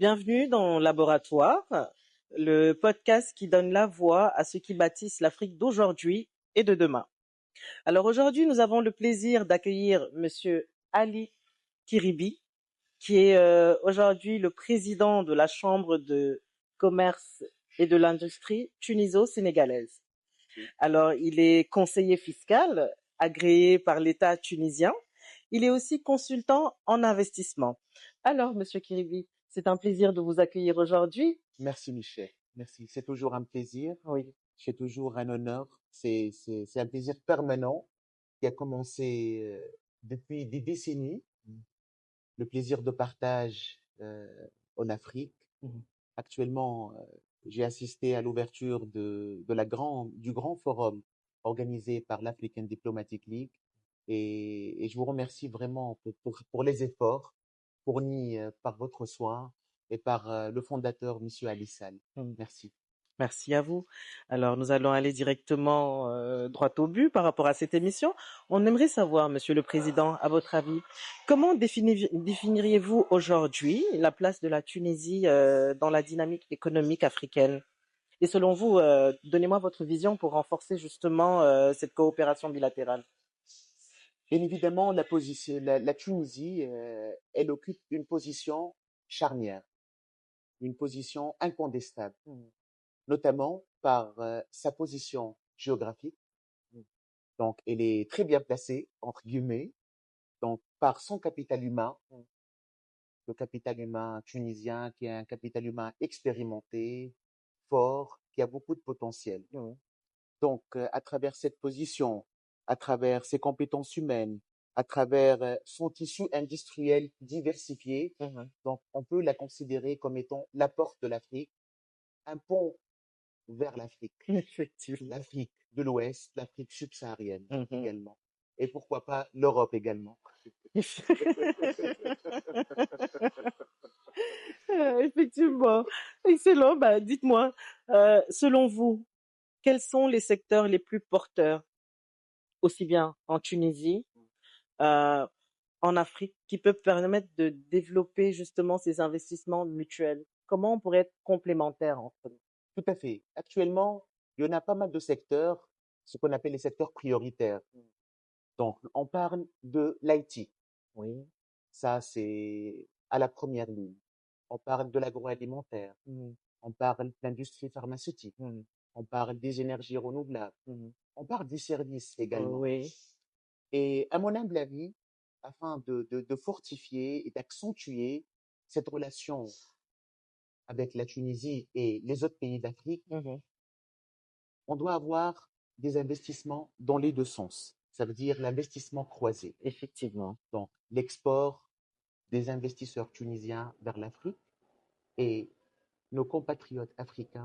Bienvenue dans Laboratoire, le podcast qui donne la voix à ceux qui bâtissent l'Afrique d'aujourd'hui et de demain. Alors aujourd'hui, nous avons le plaisir d'accueillir Monsieur Ali Kiribi, qui est aujourd'hui le président de la Chambre de commerce et de l'industrie tuniso-sénégalaise. Alors, il est conseiller fiscal agréé par l'État tunisien. Il est aussi consultant en investissement. Alors, Monsieur Kiribi, c'est un plaisir de vous accueillir aujourd'hui. Merci Michel, merci. C'est toujours un plaisir, Oui. c'est toujours un honneur. C'est un plaisir permanent qui a commencé depuis des décennies. Le plaisir de partage en Afrique. Mhm. Actuellement, j'ai assisté à l'ouverture du grand forum organisé par l'African Diplomatic League et je vous remercie vraiment pour les efforts fournis par votre soin et par le fondateur, Monsieur Ali Sall. Mhm. Merci. Merci à vous. Alors, nous allons aller directement droit au but par rapport à cette émission. On aimerait savoir, Monsieur le Président, à votre avis, comment définiriez-vous aujourd'hui la place de la Tunisie dans la dynamique économique africaine? Et selon vous, donnez-moi votre vision pour renforcer justement cette coopération bilatérale. Bien évidemment, la Tunisie, elle occupe une position charnière, une position incontestable, notamment par sa position géographique. Donc, elle est très bien placée, entre guillemets, donc par son capital humain, le capital humain tunisien, qui est un capital humain expérimenté, fort, qui a beaucoup de potentiel. Donc, à travers cette position, à travers ses compétences humaines, à travers son tissu industriel diversifié, donc on peut la considérer comme étant la porte de l'Afrique, un pont vers l'Afrique, Effectivement. l'Afrique de l'Ouest, l'Afrique subsaharienne Mhm. également, et pourquoi pas l'Europe également. Effectivement. Excellent. Bah, dites-moi, selon vous, quels sont les secteurs les plus porteurs, aussi bien en Tunisie, euh, en Afrique, qui peuvent permettre de développer justement ces investissements mutuels? Comment on pourrait être complémentaires entre nous? Tout à fait. Actuellement, il y en a pas mal de secteurs, ce qu'on appelle les secteurs prioritaires. Donc, on parle de l'IT. Oui. Ça, c'est à la première ligne. On parle de l'agroalimentaire. On parle de l'industrie pharmaceutique. On parle des énergies renouvelables. On parle des services également. Oui. Et à mon humble avis, afin de fortifier et d'accentuer cette relation avec la Tunisie et les autres pays d'Afrique, on doit avoir des investissements dans les deux sens. Ça veut dire l'investissement croisé. Effectivement. Donc, l'export des investisseurs tunisiens vers l'Afrique et nos compatriotes africains